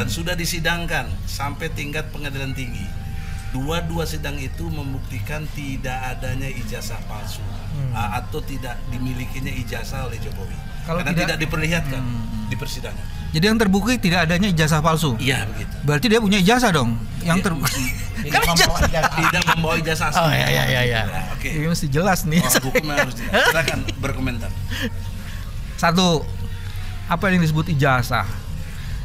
dan sudah disidangkan sampai tingkat pengadilan tinggi. Dua sidang itu membuktikan tidak adanya ijazah palsu atau tidak dimilikinya ijazah oleh Jokowi. Karena tidak diperlihatkan di persidangan. Jadi yang terbukti tidak adanya ijazah palsu. Iya begitu. Berarti dia punya ijazah dong. Yang tidak membawa ijazah asli. Oh ya. Oke. Ini mesti jelas nih. Hukumnya harus jelas. Silakan berkomentar. Satu, apa yang disebut ijazah?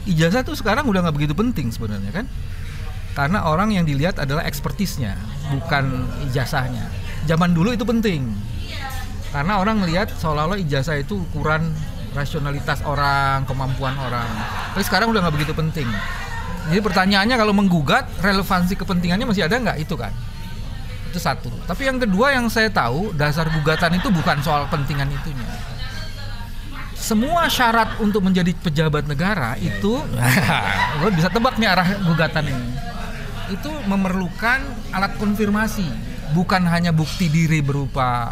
Ijazah tuh sekarang udah nggak begitu penting sebenarnya kan? Karena orang yang dilihat adalah ekspertisnya, bukan ijazahnya. Zaman dulu itu penting. Karena orang melihat seolah-olah ijazah itu ukuran rasionalitas orang, kemampuan orang. Tapi sekarang udah nggak begitu penting. Jadi pertanyaannya kalau menggugat, relevansi kepentingannya masih ada nggak? Itu kan? Itu satu. Tapi yang kedua yang saya tahu, dasar gugatan itu bukan soal kepentingan itunya. Semua syarat untuk menjadi pejabat negara itu, lo bisa tebak nih arah gugatan ini. Itu memerlukan alat konfirmasi, bukan hanya bukti diri berupa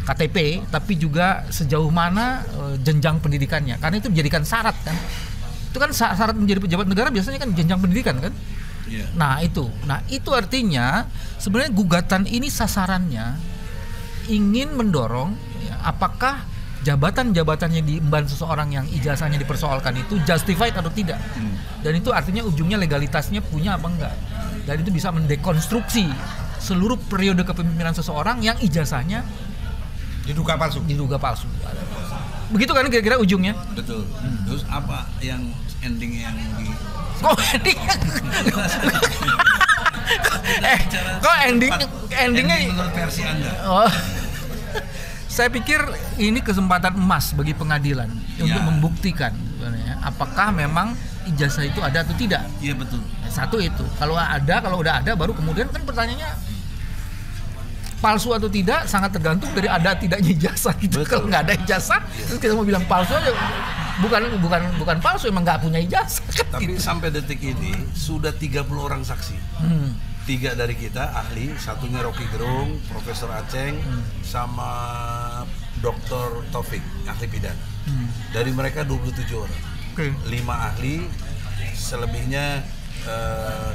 KTP, tapi juga sejauh mana jenjang pendidikannya. Karena itu dijadikan syarat kan. Itu kan syarat menjadi pejabat negara biasanya kan jenjang pendidikan kan. Yeah. Nah itu artinya sebenarnya gugatan ini sasarannya ingin mendorong apakah jabatan-jabatan yang diemban seseorang yang ijazahnya dipersoalkan itu justified atau tidak. Dan itu artinya ujungnya legalitasnya punya apa enggak. Dan itu bisa mendekonstruksi seluruh periode kepemimpinan seseorang yang ijazahnya diduga palsu. Begitu kan kira-kira ujungnya? Betul. Terus apa yang ending yang di endingnya menurut versi Anda? Saya pikir ini kesempatan emas bagi pengadilan untuk membuktikan sebenarnya apakah memang ijazah itu ada atau tidak. Iya betul. Satu itu. Kalau udah ada baru kemudian kan pertanyaannya palsu atau tidak sangat tergantung dari ada tidaknya ijazah gitu. Kalau nggak ada ijazah terus kita mau bilang palsu aja bukan palsu, emang nggak punya ijazah. Tapi sampai detik ini sudah 30 orang saksi. 3 dari kita ahli, satunya Rocky Gerung, Profesor Aceng, sama Dr. Taufik, ahli pidana. Dari mereka 27 orang. 5 ahli, selebihnya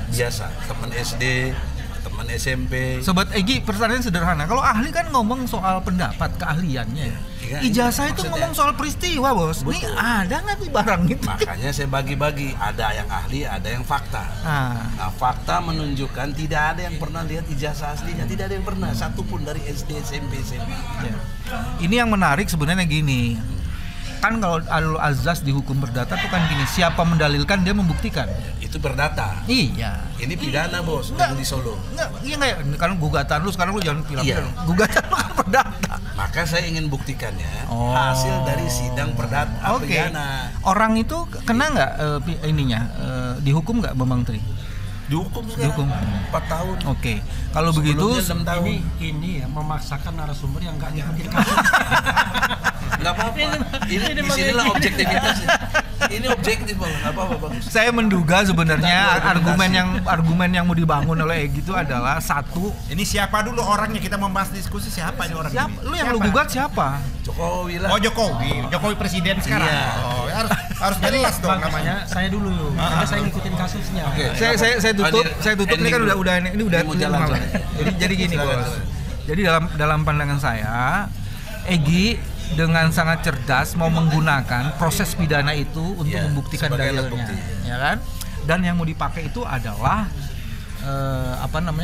biasa, teman SD, teman SMP. Sobat Egy, pertanyaan sederhana. Kalau ahli kan ngomong soal pendapat, keahliannya. Ijazah itu ngomong soal peristiwa, Bos. Betul. Ini ada nggak nih barang itu? Makanya saya bagi-bagi. Ada yang ahli, ada yang fakta. Nah, fakta menunjukkan tidak ada yang pernah lihat ijazah aslinya. Tidak ada yang pernah. Satupun dari SD, SMP, SMA. Ya. Ini yang menarik sebenarnya gini. Kan kalau alul azas di hukum perdata tuh kan gini, siapa mendalilkan dia membuktikan. Itu perdata. Iya. Ini pidana, Bos, yang di Solo. Iya kan gugatan lu sekarang lu jangan bilang gugatan lu kan perdata. Maka saya ingin buktikannya hasil dari sidang perdata pidana. Orang itu kena nggak dihukum nggak Bambang Tri? Dihukum 4 tahun. Oke. Kalau begitu ini ya memaksakan narasumber yang nggak ngikutin kasus. Nggak apa-apa. Ini disinilah objektivitasnya. Ini objektif Bang, nggak apa-apa bagus. Saya menduga sebenarnya argumen yang mau dibangun oleh Egy itu adalah satu. Ini siapa dulu orangnya, kita membahas diskusi siapa ini orang ini? Lu yang lu gugat siapa? Jokowi lah. Oh Jokowi presiden sekarang. Iya. Oh harus jelas dong namanya. Saya dulu karena saya ngikutin kasusnya. Saya tutup ini kan udah jalan. Jadi gini Bos. Jadi dalam pandangan saya Egy dengan sangat cerdas mau menggunakan proses pidana itu untuk membuktikan dalilnya, ya kan? Dan yang mau dipakai itu adalah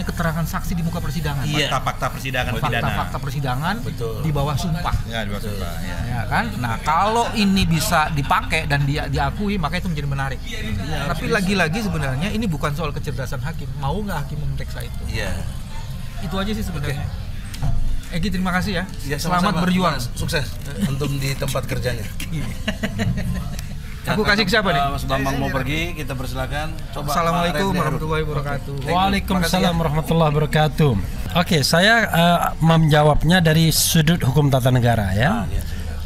keterangan saksi di muka persidangan. Fakta-fakta persidangan Fakta-fakta persidangan. Betul. Di bawah sumpah. Ya, di bawah sumpah. Ya kan? Nah, kalau ini bisa dipakai dan diakui, maka itu menjadi menarik. Tapi lagi-lagi sebenarnya ini bukan soal kecerdasan hakim. Mau nggak hakim memeriksa itu? Iya. Itu aja sih sebenarnya. Egy, terima kasih ya. Selamat berjuang. Sukses untuk di tempat kerjanya. Aku kasih ke siapa nih? Mas Bambang mau pergi, kita persilakan. Coba. Assalamualaikum warahmatullahi wabarakatuh. Waalaikumsalam warahmatullahi wabarakatuh. Oke, saya menjawabnya dari sudut hukum tata negara ya.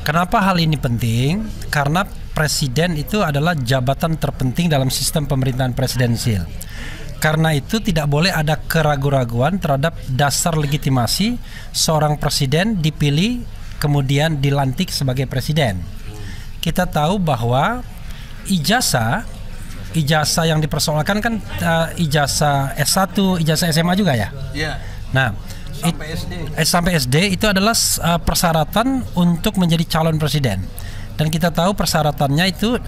Kenapa hal ini penting? Karena presiden itu adalah jabatan terpenting dalam sistem pemerintahan presidensial. Karena itu tidak boleh ada keraguan-raguan terhadap dasar legitimasi seorang presiden dipilih kemudian dilantik sebagai presiden. Kita tahu bahwa ijazah ijazah yang dipersoalkan kan ijazah S1, ijazah SMA juga ya. Iya. Nah, Sampai SD. sampai SD itu adalah persyaratan untuk menjadi calon presiden. Dan kita tahu persyaratannya itu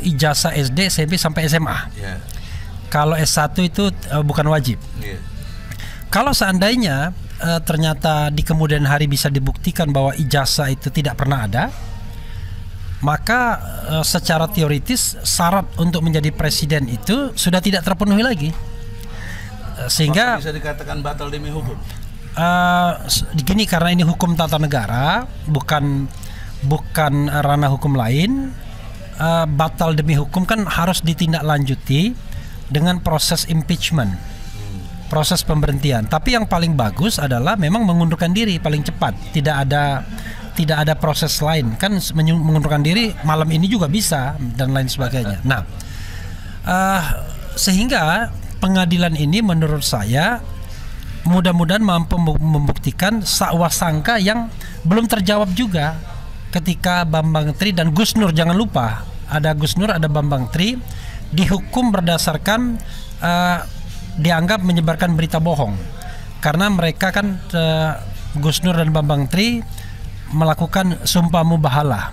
ijazah SD, SMP sampai SMA. Iya. Kalau S1 itu bukan wajib. Iya. Kalau seandainya ternyata di kemudian hari bisa dibuktikan bahwa ijazah itu tidak pernah ada, maka secara teoritis syarat untuk menjadi presiden itu sudah tidak terpenuhi lagi. Sehingga bisa dikatakan batal demi hukum. Gini, karena ini hukum tata negara, bukan ranah hukum lain. Batal demi hukum kan harus ditindaklanjuti dengan proses impeachment, proses pemberhentian. Tapi yang paling bagus adalah memang mengundurkan diri paling cepat. Tidak ada proses lain, kan mengundurkan diri malam ini juga bisa dan lain sebagainya. Nah, sehingga pengadilan ini menurut saya mudah-mudahan mampu membuktikan sangka yang belum terjawab juga ketika Bambang Tri dan Gus Nur, jangan lupa ada Gus Nur, ada Bambang Tri, dihukum berdasarkan dianggap menyebarkan berita bohong karena mereka kan Gus Nur dan Bambang Tri melakukan sumpah mubahalah.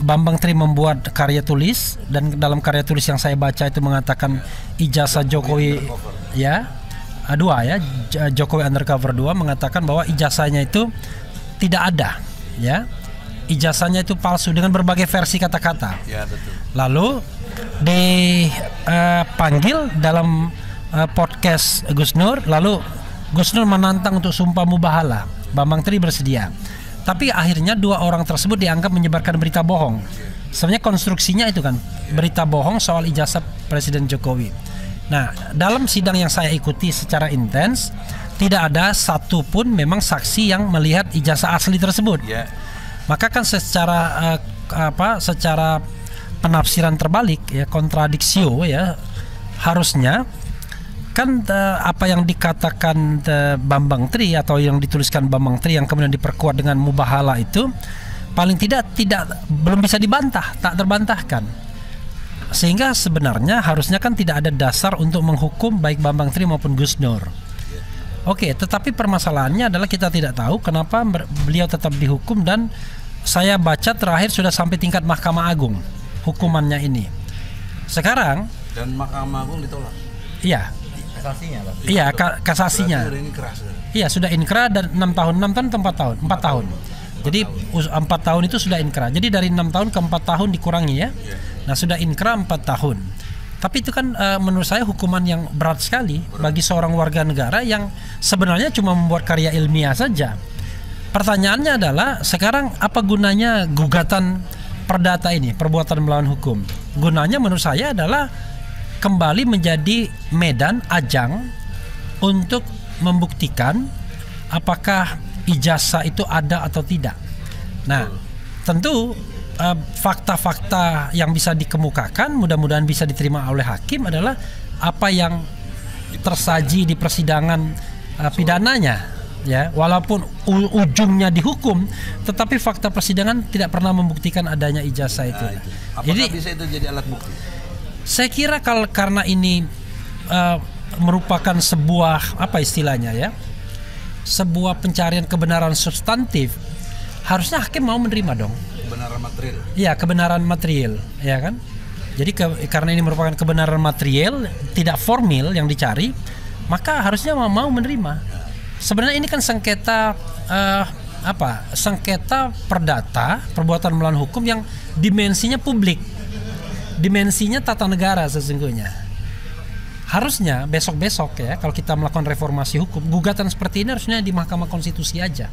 Bambang Tri membuat karya tulis, dan dalam karya tulis yang saya baca itu mengatakan ijazah Jokowi Jokowi Undercover 2 mengatakan bahwa ijazahnya itu tidak ada, ya. Ijazahnya itu palsu dengan berbagai versi kata-kata. Ya, betul. Lalu dipanggil dalam podcast Gus Nur, lalu Gus Nur menantang untuk sumpah mubahalah. Bambang Tri bersedia. Tapi akhirnya dua orang tersebut dianggap menyebarkan berita bohong. Sebenarnya konstruksinya itu kan berita bohong soal ijazah Presiden Jokowi. Nah, dalam sidang yang saya ikuti secara intens, tidak ada satupun memang saksi yang melihat ijazah asli tersebut. Yeah. Maka kan secara secara penafsiran terbalik, ya, kontradiksio, ya, harusnya kan apa yang dikatakan Bambang Tri atau yang dituliskan Bambang Tri yang kemudian diperkuat dengan mubahalah itu paling tidak belum bisa dibantah, tak terbantahkan. Sehingga sebenarnya harusnya kan tidak ada dasar untuk menghukum baik Bambang Tri maupun Gus Nur. Oke, tetapi permasalahannya adalah kita tidak tahu kenapa beliau tetap dihukum, dan saya baca terakhir sudah sampai tingkat Mahkamah Agung hukumannya ini. Sekarang dan Mahkamah Agung ditolak. Iya. Kasasinya, Pak. Iya, kasasinya. Iya, sudah inkrah dan 6 tahun, 6 tahun atau 4 tahun? 4 tahun. Jadi 4 tahun itu sudah inkrah. Jadi dari 6 tahun ke 4 tahun dikurangi, ya. Nah, sudah inkrah 4 tahun. Tapi itu kan menurut saya hukuman yang berat sekali bagi seorang warga negara yang sebenarnya cuma membuat karya ilmiah saja. Pertanyaannya adalah sekarang apa gunanya gugatan perdata ini, perbuatan melawan hukum? Gunanya menurut saya adalah kembali menjadi medan ajang untuk membuktikan apakah ijazah itu ada atau tidak. Nah, tentu fakta-fakta yang bisa dikemukakan mudah-mudahan bisa diterima oleh hakim adalah apa yang tersaji di persidangan pidananya, ya, walaupun ujungnya dihukum, tetapi fakta persidangan tidak pernah membuktikan adanya ijazah itu. Apakah Jadi bisa itu jadi alat bukti? Saya kira karena ini merupakan sebuah apa istilahnya, ya, sebuah pencarian kebenaran substantif, harusnya hakim mau menerima dong. Kebenaran material. Iya, kebenaran material, ya kan. Jadi karena ini merupakan kebenaran material, tidak formil yang dicari, maka harusnya mau menerima. Sebenarnya ini kan sengketa sengketa perdata, perbuatan melawan hukum yang dimensinya publik, dimensinya tata negara sesungguhnya. Harusnya besok-besok, ya, kalau kita melakukan reformasi hukum, gugatan seperti ini harusnya di Mahkamah Konstitusi aja,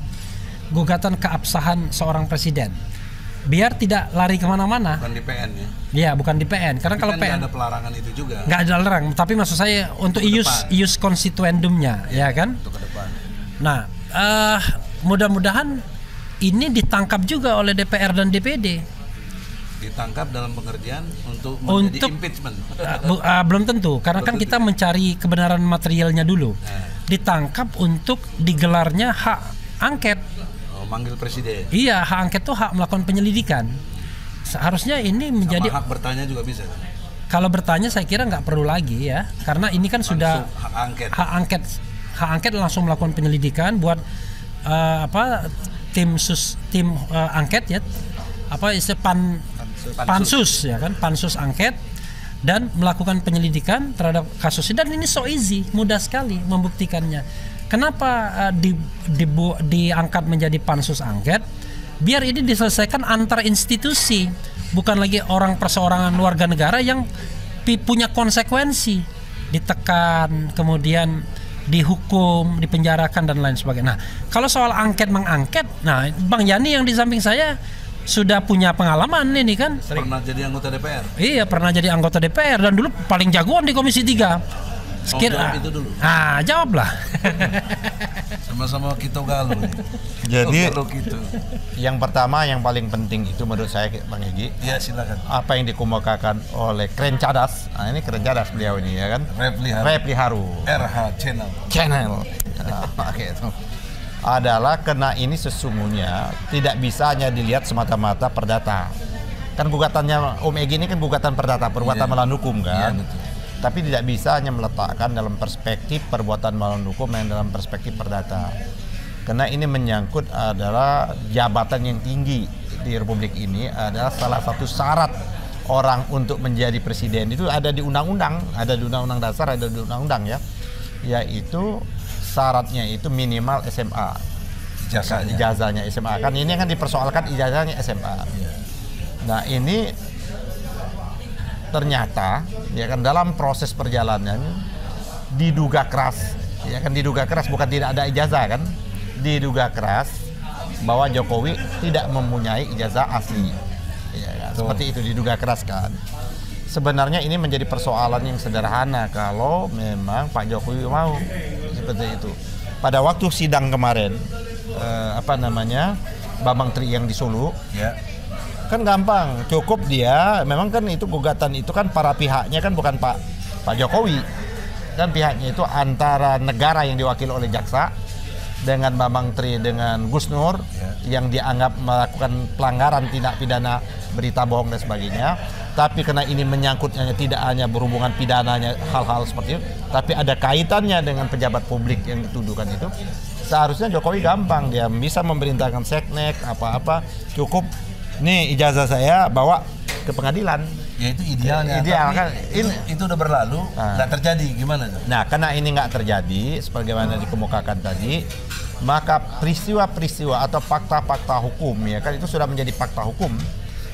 gugatan keabsahan seorang presiden, biar tidak lari kemana-mana. Bukan di PN, ya? Ya, bukan di PN. Karena tapi kalau kan PN nggak ada pelarangan itu juga. Nggak ada larang, tapi maksud saya untuk ius constituendumnya, ya kan? Untuk ke depan. Nah, mudah-mudahan ini ditangkap juga oleh DPR dan DPD. Ditangkap dalam pengertian untuk menjadi impeachment. Belum tentu, karena kan kita mencari kebenaran materialnya dulu. Ditangkap untuk digelarnya hak angket. Manggil presiden. Iya, hak angket itu hak melakukan penyelidikan. Seharusnya ini menjadi sama hak bertanya juga bisa. kalau bertanya saya kira nggak perlu lagi ya, karena ini kan sudah hak angket langsung melakukan penyelidikan buat tim angket ya, pansus ya kan, pansus angket, dan melakukan penyelidikan terhadap kasus ini. Dan ini so easy, mudah sekali membuktikannya. Kenapa diangkat menjadi pansus angket? Biar ini diselesaikan antar institusi, bukan lagi orang perseorangan warga negara yang punya konsekuensi, ditekan, kemudian dihukum, dipenjarakan dan lain sebagainya. Nah, kalau soal angket mengangket, nah Bang Yani yang di samping saya sudah punya pengalaman ini kan. Pernah jadi anggota DPR. Iya, pernah jadi anggota DPR dan dulu paling jagoan di Komisi 3. Jawab itu dulu. Jawablah. Sama-sama kita galuh. Jadi gitu. Yang pertama yang paling penting itu menurut saya Bang Egy. Ya silakan. Apa yang dikemukakan oleh Keren Cadas. Nah, ini Keren Cadas beliau ini ya kan. Refli Haru. RH Channel. Oke itu. Adalah karena ini sesungguhnya tidak bisa hanya dilihat semata-mata perdata. Kan gugatannya Om Egy ini kan gugatan perdata, perbuatan melawan hukum kan. Betul. Tapi tidak bisa hanya meletakkan dalam perspektif perbuatan melawan hukum yang dalam perspektif perdata. Karena ini menyangkut adalah jabatan yang tinggi di Republik ini, adalah salah satu syarat orang untuk menjadi presiden itu ada di undang-undang, ada di undang-undang dasar, ada di undang-undang ya, yaitu syaratnya itu minimal SMA, ijazahnya SMA. Kan ini kan dipersoalkan ijazahnya SMA. Nah ini ternyata ya kan dalam proses perjalanan diduga keras, ya kan diduga keras, bukan tidak ada ijazah kan, diduga keras bahwa Jokowi tidak mempunyai ijazah asli, ya kan? Seperti itu diduga keras kan. Sebenarnya ini menjadi persoalan yang sederhana kalau memang Pak Jokowi mau seperti itu. Pada waktu sidang kemarin Bambang Tri yang di Solo, ya. Kan gampang, cukup dia, memang kan itu gugatan itu kan para pihaknya kan bukan Pak Jokowi, kan pihaknya itu antara negara yang diwakili oleh jaksa dengan Bambang Tri dengan Gus Nur yang dianggap melakukan pelanggaran tindak pidana berita bohong dan sebagainya. Tapi karena ini menyangkutnya tidak hanya berhubungan pidananya hal-hal seperti itu, tapi ada kaitannya dengan pejabat publik yang dituduhkan itu, seharusnya Jokowi gampang, dia bisa memerintahkan seknek apa-apa, cukup nih ijazah saya bawa ke pengadilan. Ya itu idealnya. Ideal kan. Itu udah berlalu, nggak terjadi gimana? Nah, karena ini nggak terjadi, sebagaimana dikemukakan tadi, maka peristiwa-peristiwa atau fakta-fakta hukum ya kan itu sudah menjadi fakta hukum.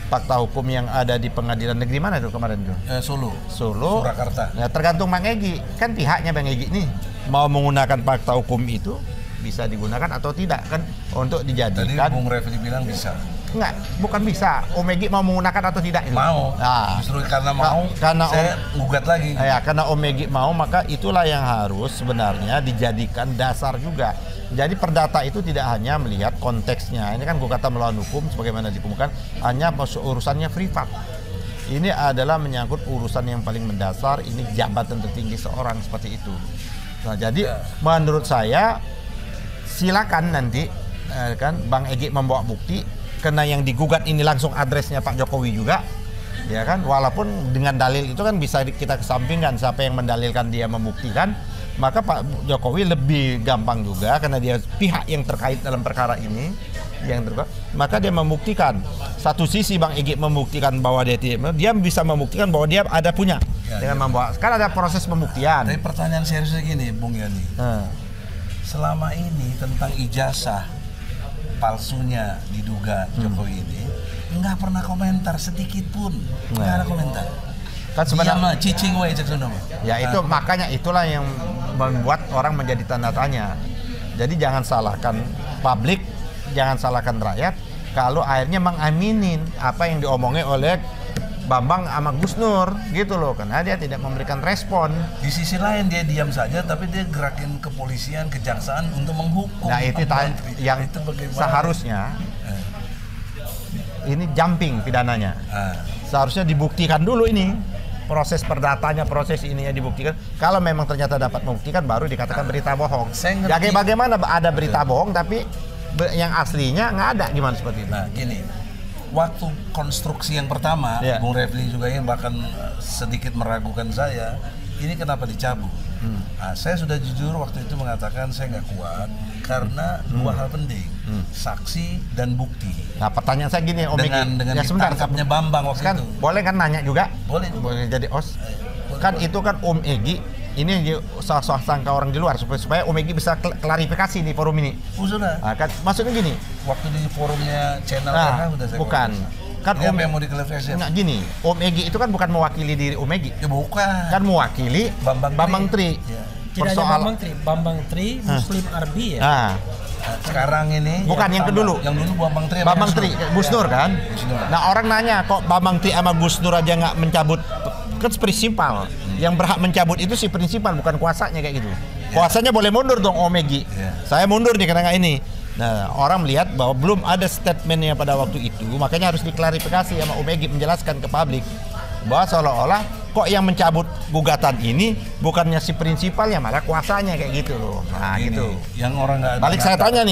Fakta hukum yang ada di pengadilan negeri mana itu kemarin tuh? Solo. Surakarta. Ya, tergantung Bang Egy, kan pihaknya Bang Egy nih mau menggunakan fakta hukum itu bisa digunakan atau tidak kan untuk dijadikan. Tadi Bung Refli bilang bisa. Enggak, bukan bisa. Om Egy mau menggunakan atau tidak itu? Mau. Nah, justru karena mau, saya gugat lagi. Ya, karena Om Egy mau, maka itulah yang harus sebenarnya dijadikan dasar juga. Jadi perdata itu tidak hanya melihat konteksnya. Ini kan gugatan melawan hukum, sebagaimana dikemukakan, hanya urusannya privat. Ini adalah menyangkut urusan yang paling mendasar. Ini jabatan tertinggi seorang seperti itu. Nah, jadi menurut saya silakan nanti kan Bang Egy membawa bukti. Karena yang digugat ini langsung adresnya Pak Jokowi juga, ya kan, walaupun dengan dalil itu kan bisa kita kesampingkan siapa yang mendalilkan dia membuktikan, maka Pak Jokowi lebih gampang juga karena dia pihak yang terkait dalam perkara ini, maka dia membuktikan. Satu sisi Bang Egy membuktikan bahwa dia bisa membuktikan bahwa dia ada punya dengan membawa. Kan ada proses pembuktian. Tapi pertanyaan seriusnya gini, Bung Yani, selama ini tentang ijazah palsunya diduga Jokowi ini nggak pernah komentar sedikit pun, nggak ada komentar. Kan sebenarnya cicing wae ya itu makanya itulah yang membuat orang menjadi tanda tanya. Jadi jangan salahkan publik, jangan salahkan rakyat kalau akhirnya mengaminin apa yang diomongin oleh Bambang sama Gus Nur gitu loh, karena dia tidak memberikan respon. Di sisi lain dia diam saja, tapi dia gerakin kepolisian, kejaksaan untuk menghukum. Nah itu yang itu seharusnya ini jumping pidananya. Seharusnya dibuktikan dulu ini, proses perdatanya, proses ininya dibuktikan. Kalau memang ternyata dapat membuktikan, baru dikatakan berita bohong. Jadi bagaimana ada berita bohong tapi yang aslinya nggak ada, gimana seperti itu? Nah gini, waktu konstruksi yang pertama, Bung Refli juga yang bahkan sedikit meragukan saya, ini kenapa dicabut? Nah, saya sudah jujur waktu itu mengatakan saya nggak kuat karena dua hal penting, saksi dan bukti. Nah, pertanyaan saya gini, Om Egy. Dengan ditangkapnya Bambang waktu kan, itu. Boleh kan nanya juga? Boleh. Boleh jadi os. Kan itu kan Om Egy, ini soal sangka orang di luar supaya Om Egy bisa klarifikasi di forum ini. Sudah. Nah, kan maksudnya gini. Waktu di forumnya channel udah saya bukan. Kan Om yang mau diklarifikasi. Nah, gini, Om Egy itu kan bukan mewakili diri Om Egy. Ya bukan. Kan mewakili Bambang Tri. Ya. Tidak hanya Bambang Tri, Muslim Arbi ya. Nah, sekarang ini bukan yang kedulu. Yang dulu Bambang Tri, Gus Nur kan. Gus Nur. Nah, orang nanya kok Bambang Tri sama Gus Nur aja nggak mencabut, kan prinsipal. Yang berhak mencabut itu si prinsipal, bukan kuasanya kayak gitu. Kuasanya boleh mundur dong Om Egy. Saya mundur nih karena ini. Nah, orang melihat bahwa belum ada statementnya pada waktu itu, makanya harus diklarifikasi sama Om Egy, menjelaskan ke publik bahwa seolah-olah kok yang mencabut gugatan ini bukannya si prinsipalnya, malah kuasanya kayak gitu loh. Nah, ini, gitu. Yang orang nggak. Balik saya tanya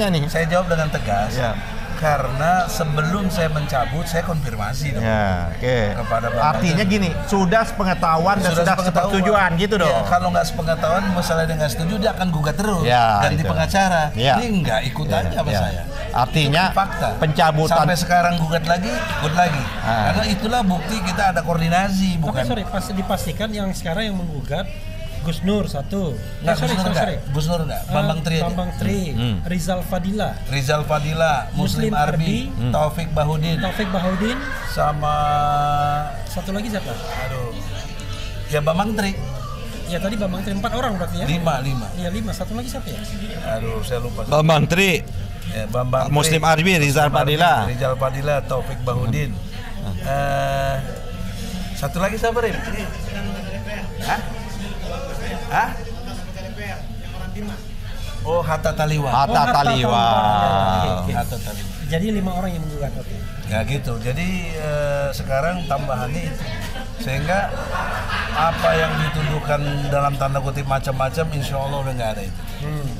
nih. Saya jawab dengan tegas. Ya. Karena sebelum saya mencabut, saya konfirmasi dong. Ya, oke. Kepada Bambang. Artinya gini, sudah sepengetahuan dan sudah sepersetujuan gitu dong. Ya, kalau nggak sepengetahuan, masalah dia nggak setuju, dia akan gugat terus. Ya, ganti itu. pengacara. Ya. Ini nggak ikut aja sama saya. Artinya itu fakta. Pencabutan. Sampai sekarang gugat lagi, ikut lagi. Karena itulah bukti kita ada koordinasi, bukan. Tapi pasti dipastikan yang sekarang yang menggugat Gus Nur satu. Gus Nur enggak. Bambang Tri. Bambang Tri. Rizal Fadila. Muslim Arbi. Taufik Bahudin. Sama satu lagi siapa? Aduh. Ya Bambang Tri. Ya tadi Bambang Tri 4 orang berarti ya? 5. Iya 5. Satu lagi siapa ya? Aduh, saya lupa. Bambang Tri. Ya, Bambang Muslim Arbi, Rizal Fadila, Taufik Bahudin. Satu lagi siapa, Rim? Hah? Oh, Hatta Taliwa. Jadi 5 orang yang menggugat. Oke. Ya gitu. Jadi sekarang tambahannya itu. Sehingga apa yang dituduhkan dalam tanda kutip macam-macam, insya Allah udah nggak ada itu.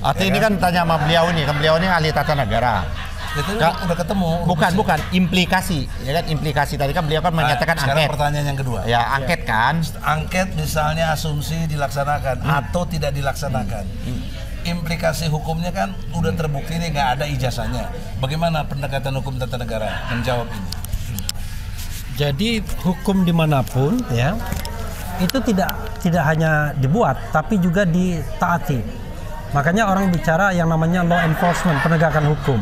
Artinya ini kan tanya sama beliau nih, kan beliau ini ahli tata negara. Itu udah ketemu. Bukan implikasi. Ya kan implikasi tadi kan beliau kan menyatakan sekarang angket. Pertanyaan yang kedua. Ya, angket kan. Angket misalnya asumsi dilaksanakan atau tidak dilaksanakan. Implikasi hukumnya kan udah terbukti nih nggak ada ijazahnya. Bagaimana pendekatan hukum tata negara menjawab ini? Jadi hukum dimanapun ya itu tidak hanya dibuat tapi juga ditaati. Makanya orang bicara yang namanya law enforcement, penegakan hukum.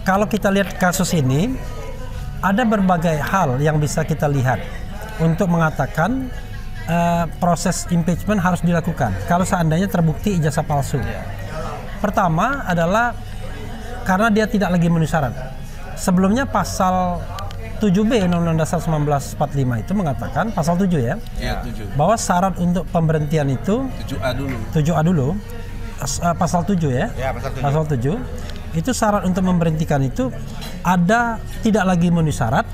Kalau kita lihat kasus ini, ada berbagai hal yang bisa kita lihat untuk mengatakan proses impeachment harus dilakukan kalau seandainya terbukti ijazah palsu. Pertama adalah karena dia tidak lagi memenuhi syarat. Sebelumnya pasal 7B Undang-Undang Dasar 1945 itu mengatakan, pasal 7 ya, 7. bahwa syarat untuk pemberhentian itu 7A dulu, pasal 7 ya, pasal 7 itu syarat untuk memberhentikan itu ada tidak lagi memenuhi syarat,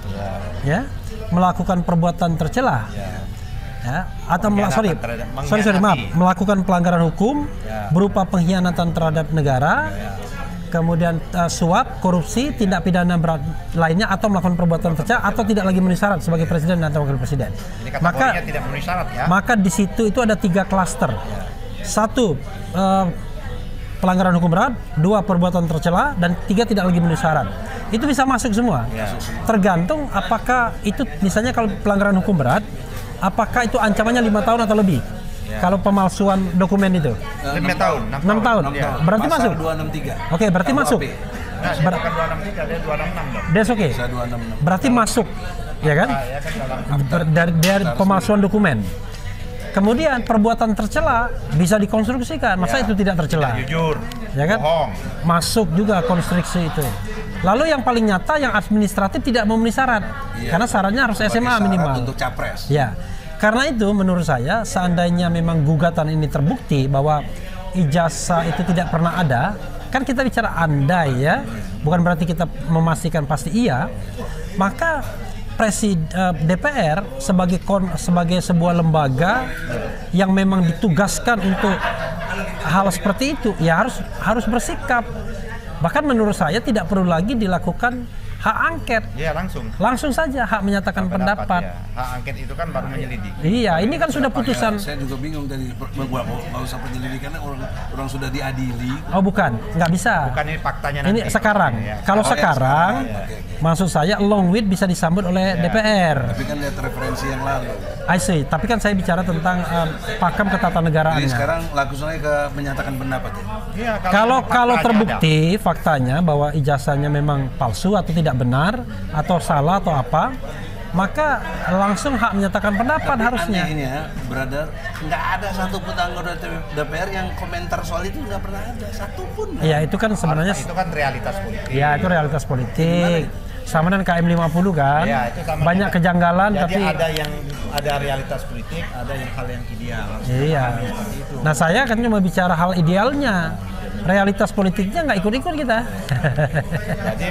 ya, melakukan perbuatan tercela, ya, atau melakukan pelanggaran hukum berupa pengkhianatan terhadap negara, kemudian suap, korupsi, tindak pidana berat lainnya, atau melakukan perbuatan tercela atau tidak lagi memenuhi syarat sebagai presiden atau wakil presiden. Maka tidak memenuhi syarat ya. Maka di situ itu ada 3 klaster. 1 pelanggaran hukum berat, 2 perbuatan tercela, dan 3 tidak lagi memenuhi syarat. Itu bisa masuk semua. Tergantung apakah itu, misalnya kalau pelanggaran hukum berat, apakah itu ancamannya 5 tahun atau lebih? Kalau pemalsuan dokumen itu 5 tahun, 6 tahun. Berarti masuk. 263. Oke, berarti masuk. Nah, bukan 263, dia 266 dong. That's okay. Berarti masuk, ya kan? Dari pemalsuan dokumen. Kemudian perbuatan tercela bisa dikonstruksikan, masa itu tidak tercela? Tidak jujur, ya kan? bohong. Masuk juga konstruksi itu. Lalu yang paling nyata, yang administratif tidak memenuhi syarat, karena syaratnya harus SMA minimal. Untuk capres. Ya, karena itu menurut saya, seandainya memang gugatan ini terbukti bahwa ijazah itu tidak pernah ada, kan kita bicara andai ya, bukan berarti kita memastikan pasti iya, maka DPR sebagai sebuah lembaga yang memang ditugaskan untuk hal seperti itu ya harus bersikap. Bahkan menurut saya tidak perlu lagi dilakukan hak angket. Iya, Langsung saja hak menyatakan pendapat. Ya. Hak angket itu kan baru menyelidik. Iya, ini kan sudah putusan. Saya juga bingung tadi, nggak usah penyelidikannya, orang sudah diadili. Oh bukan, nggak bisa. Bukan ini faktanya Ini nanti. sekarang. Ya. Kalau sekarang, Oke. maksud saya along with bisa disambut oleh DPR. Tapi kan lihat referensi yang lalu. I see. Tapi kan saya bicara tentang pakem ketatanegaraan. Jadi sekarang langsung aja ke menyatakan pendapat ya. Iya, Kalau faktanya terbukti faktanya bahwa ijazahnya memang palsu atau tidak benar atau salah atau apa, maka langsung hak menyatakan pendapat harusnya. Anehnya, brother, nggak ada satupun anggota DPR yang komentar soal itu, nggak pernah ada satupun. Ya itu kan sebenarnya. itu kan realitas politik. Ya itu realitas politik. Sama dengan KM 50 kan. Ya, itu sama banyak juga. kejanggalan Jadi tapi ada realitas politik, ada yang hal yang ideal. iya. Seperti itu. Nah saya kan cuma bicara hal idealnya. Realitas politiknya nggak ikut-ikut kita. Jadi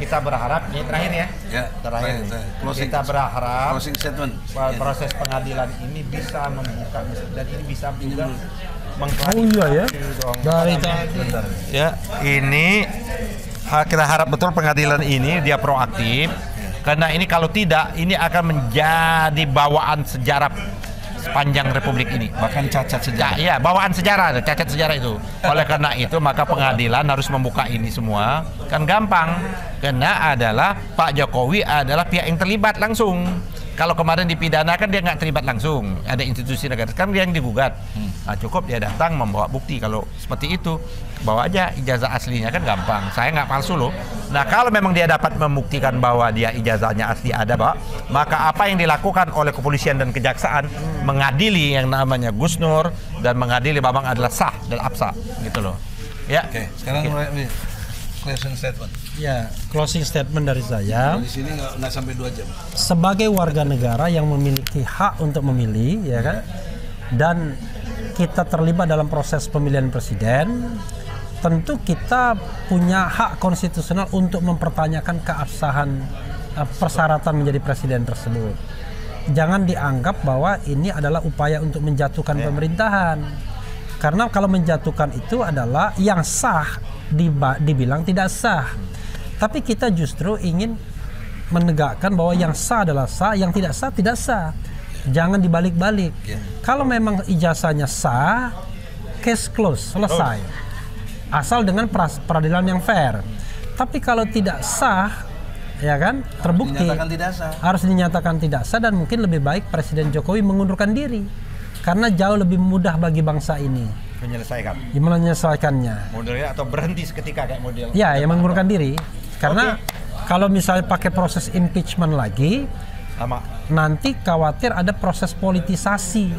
kita berharap ini terakhir ya. Ya, Terakhir. closing, Kita berharap closing statement. proses pengadilan ini bisa membuka dan ini bisa juga Oh iya ya. Dari Bentar. Ya, ini kita harap betul pengadilan ini dia proaktif karena ini kalau tidak ini akan menjadi bawaan sejarah sepanjang Republik ini. Bahkan cacat sejarah. Ya, bawaan sejarah, cacat sejarah itu. Oleh karena itu maka pengadilan harus membuka ini semua. Kan gampang. Karena adalah Pak Jokowi adalah pihak yang terlibat langsung. Kalau kemarin dipidana kan dia nggak terlibat langsung, ada institusi negara, kan dia yang digugat. Nah, cukup dia datang membawa bukti. Kalau seperti itu, bawa aja ijazah aslinya, kan gampang. Saya nggak palsu loh. Nah, kalau memang dia dapat membuktikan bahwa dia ijazahnya asli ada, Pak, maka apa yang dilakukan oleh kepolisian dan kejaksaan mengadili yang namanya Gus Nur dan mengadili Bambang adalah sah dan absah, gitu loh. Ya. Oke, sekarang mulai closing statement. Ya, closing statement dari saya. Di sini nggak sampai 2 jam. Sebagai warga negara yang memiliki hak untuk memilih, ya kan, dan kita terlibat dalam proses pemilihan presiden, tentu kita punya hak konstitusional untuk mempertanyakan keabsahan persyaratan menjadi presiden tersebut. Jangan dianggap bahwa ini adalah upaya untuk menjatuhkan pemerintahan, karena kalau menjatuhkan itu adalah yang sah dibilang tidak sah. Tapi kita justru ingin menegakkan bahwa yang sah adalah sah, yang tidak sah tidak sah. Jangan dibalik-balik. Kalau memang ijazahnya sah, case close, selesai. Asal dengan peradilan yang fair. Tapi kalau tidak sah, ya kan, terbukti harus dinyatakan tidak sah, dan mungkin lebih baik Presiden Jokowi mengundurkan diri karena jauh lebih mudah bagi bangsa ini menyelesaikannya. Modelnya atau berhenti seketika kayak model. Ya, yang mengundurkan diri. Karena kalau misalnya pakai proses impeachment lagi, nanti khawatir ada proses politisasi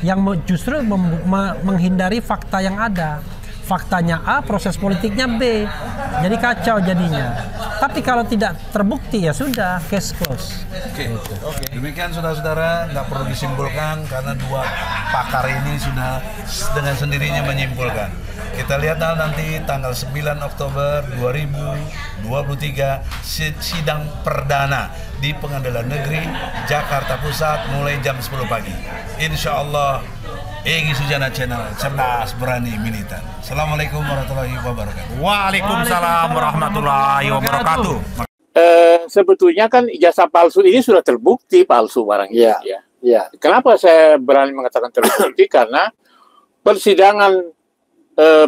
yang justru menghindari fakta yang ada. Faktanya A, proses politiknya B. Jadi kacau jadinya. Tapi kalau tidak terbukti ya sudah, case close. Oke. Demikian saudara-saudara, nggak perlu disimpulkan karena 2 pakar ini sudah dengan sendirinya menyimpulkan. Kita lihat nanti tanggal 9 Oktober 2023 sidang perdana di Pengadilan Negeri Jakarta Pusat mulai jam 10 pagi. Insya Allah Egy Sujana Channel, cerdas, berani, militan. Assalamualaikum warahmatullahi wabarakatuh. Waalaikumsalam warahmatullahi wabarakatuh. Sebetulnya kan ijazah palsu ini sudah terbukti palsu barangnya. Ya. Kenapa saya berani mengatakan terbukti? Karena persidangan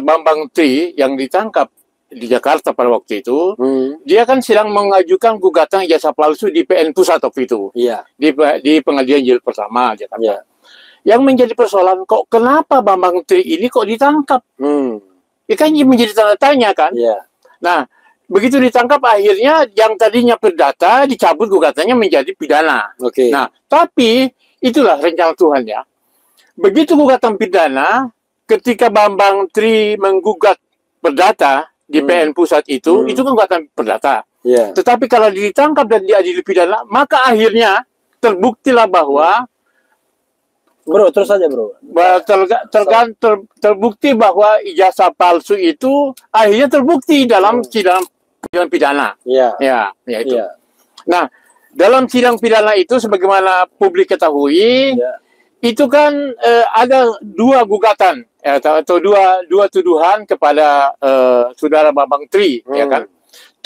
Bambang Tri yang ditangkap di Jakarta pada waktu itu, dia kan sedang mengajukan gugatan ijazah palsu di PN Pusat waktu itu. Di Pengadilan Jilid Pertama Jakarta. Yang menjadi persoalan, kok kenapa Bambang Tri ini kok ditangkap? Ini kan menjadi tanda tanya kan? Nah, begitu ditangkap akhirnya yang tadinya perdata dicabut gugatannya menjadi pidana. Nah, tapi itulah rencana Tuhan ya. Begitu gugatan pidana, ketika Bambang Tri menggugat perdata di PN Pusat itu kan gugatan perdata. Tetapi kalau ditangkap dan diadili pidana, maka akhirnya terbuktilah bahwa terus saja terbukti bahwa ijazah palsu itu akhirnya terbukti dalam sidang pidana. Itu. Nah, dalam sidang pidana itu sebagaimana publik ketahui, itu kan ada 2 gugatan atau dua tuduhan kepada saudara Bambang Tri, ya kan.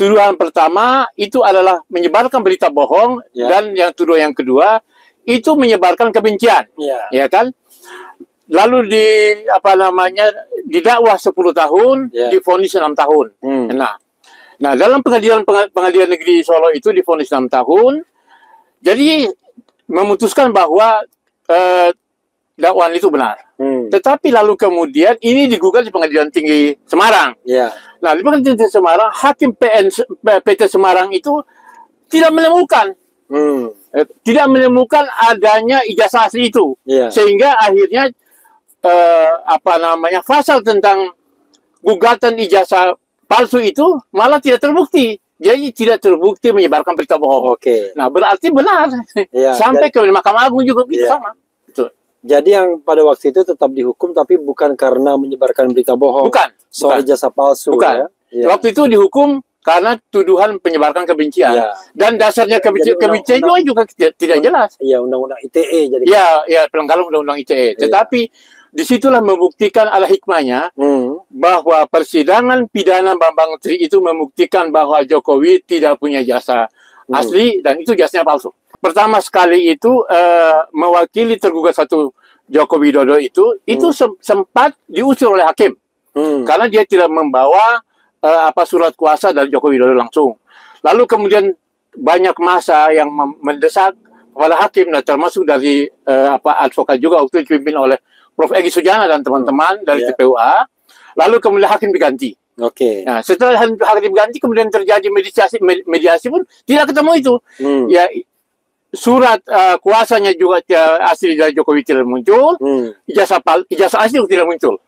tuduhan pertama itu adalah menyebarkan berita bohong, dan yang tuduhan yang kedua itu menyebarkan kebencian, ya kan? Lalu didakwah 10 tahun, divonis 6 tahun. Nah, dalam pengadilan negeri Solo itu divonis 6 tahun. Jadi memutuskan bahwa dakwaan itu benar. Tetapi lalu kemudian ini digugat di Pengadilan Tinggi Semarang. Nah, di Pengadilan Tinggi Semarang, hakim PT Semarang itu tidak menemukan adanya ijazah asli itu, sehingga akhirnya pasal tentang gugatan ijazah palsu itu malah tidak terbukti. Jadi tidak terbukti menyebarkan berita bohong. Nah, berarti benar. Sampai ke Mahkamah Agung juga gitu sama. Jadi yang pada waktu itu tetap dihukum, tapi bukan karena menyebarkan berita bohong. Soal ijazah palsu. Waktu itu dihukum karena tuduhan menyebarkan kebencian. Dan dasarnya kebencian juga tidak jelas. Undang-undang ITE. Jadi pelanggaran undang-undang ITE. Tetapi disitulah membuktikan ala hikmahnya bahwa persidangan pidana Bambang Tri itu membuktikan bahwa Jokowi tidak punya jasa asli dan itu jasanya palsu. Pertama sekali itu mewakili tergugat satu Joko Widodo itu sempat diusir oleh hakim karena dia tidak membawa surat kuasa dari Joko Widodo langsung. Lalu kemudian banyak massa yang mendesak kepada hakim, nah termasuk dari advokat juga waktu itu dipimpin oleh Prof. Egy Sujana dan teman-teman dari TPUA. Lalu kemudian hakim diganti. Nah, setelah hakim diganti kemudian terjadi mediasi pun tidak ketemu itu. Ya, surat kuasanya juga asli dari Jokowi tidak muncul, ijazah asli juga tidak muncul.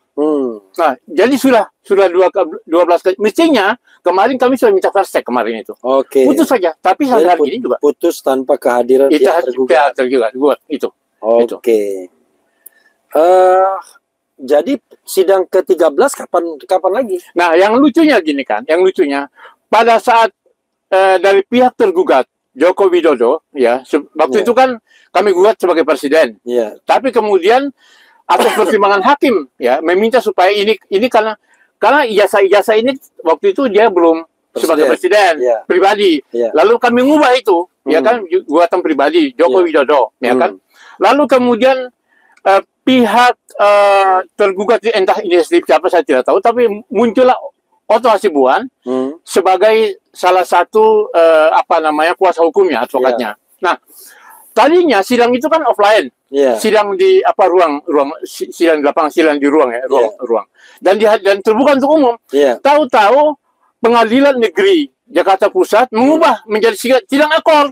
Nah, jadi sudah 12 kali. Mestinya kemarin kami sudah minta fast track kemarin itu. Putus saja, tapi sampai hari ini juga putus tanpa kehadiran pihak tergugat. Itu. Jadi sidang ke-13 kapan lagi? Nah, yang lucunya gini kan, pada saat dari pihak tergugat Joko Widodo, waktu itu kan kami gugat sebagai presiden. Tapi kemudian atas pertimbangan hakim, meminta supaya ini karena ijazah ini waktu itu dia belum sebagai presiden pribadi. Lalu kami mengubah itu, kan gugatan pribadi Joko Widodo, kan. Lalu kemudian pihak tergugat entah ini siapa saya tidak tahu, tapi muncullah Otto Hasibuan sebagai salah satu kuasa hukumnya, advokatnya. Nah, tadinya sidang itu kan offline, sidang di sidang di lapangan, sidang di ruang ruang dan terbuka untuk umum. Tahu-tahu Pengadilan Negeri Jakarta Pusat mengubah menjadi sidang akor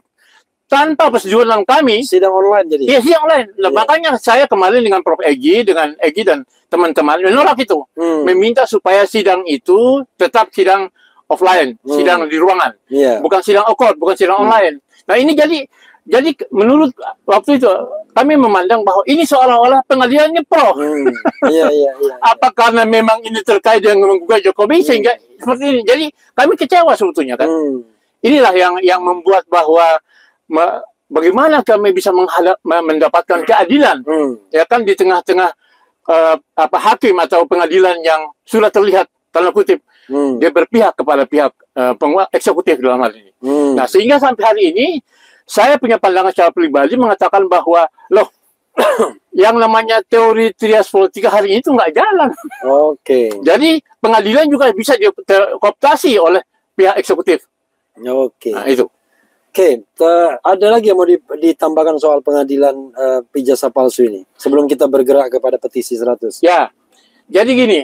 tanpa persetujuan kami. Sidang online jadi? Iya, sidang online. Makanya saya kemarin dengan Prof. Egy dan teman-teman menolak itu. Meminta supaya sidang itu tetap sidang offline, sidang di ruangan. Bukan sidang akor, bukan sidang online. Nah, ini jadi menurut waktu itu kami memandang bahwa ini seolah-olah pengadilannya pro. Apa karena memang ini terkait dengan menggugat Jokowi sehingga seperti ini. Jadi kami kecewa sebetulnya kan. Inilah yang membuat bahwa bagaimana kami bisa mendapatkan keadilan, ya kan, di tengah-tengah hakim atau pengadilan yang sudah terlihat tanda kutip dia berpihak kepada pihak eksekutif dalam hal ini. Nah, sehingga sampai hari ini saya punya pandangan secara pribadi mengatakan bahwa yang namanya teori trias politika hari ini itu nggak jalan. Jadi pengadilan juga bisa dikooptasi oleh pihak eksekutif. Nah, itu. Ada lagi yang mau ditambahkan soal pengadilan ijazah palsu ini sebelum kita bergerak kepada petisi 100? Ya, jadi gini,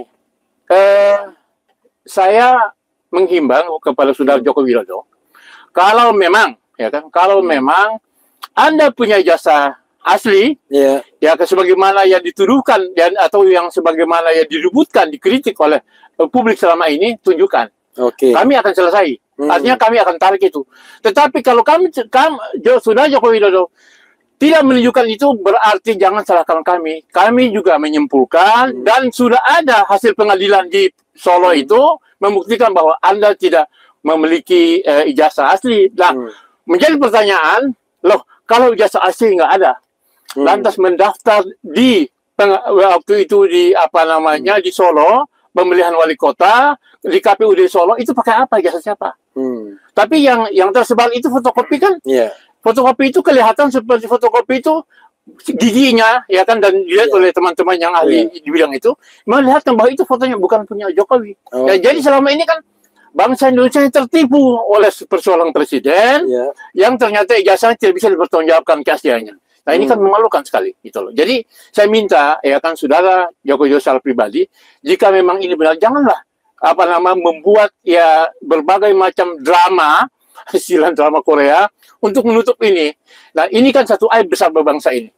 saya menghimbau kepada saudara Joko Widodo, kalau memang, kalau memang Anda punya ijazah asli, sebagaimana yang dituduhkan atau yang sebagaimana yang diributkan, dikritik oleh publik selama ini, tunjukkan. Kami akan selesai. Artinya kami akan tarik itu. Tetapi kalau sudah Joko Widodo tidak menunjukkan itu, berarti jangan salahkan kami. Kami juga menyimpulkan dan sudah ada hasil pengadilan di Solo itu membuktikan bahwa Anda tidak memiliki ijazah asli. Nah, menjadi pertanyaan, kalau ijazah asli nggak ada, lantas mendaftar di waktu itu di di Solo, pemilihan wali kota di KPUD Solo, itu pakai apa ijazah siapa? Tapi yang tersebar itu fotokopi kan? Fotokopi itu kelihatan seperti fotokopi itu giginya, ya kan, dan dilihat oleh teman-teman yang ahli di bidang itu, melihatkan bahwa itu fotonya bukan punya Jokowi. Ya, jadi selama ini kan bangsa Indonesia yang tertipu oleh persoalan presiden yang ternyata ijazahnya tidak bisa dipertanggungjawabkan keasliannya. Nah, ini kan memalukan sekali, gitu loh. Jadi saya minta, ya kan, saudara Joko Widodo secara pribadi, jika memang ini benar, janganlah membuat ya berbagai macam drama, hasilan drama Korea untuk menutup ini. Nah, ini kan satu aib besar bangsa ini.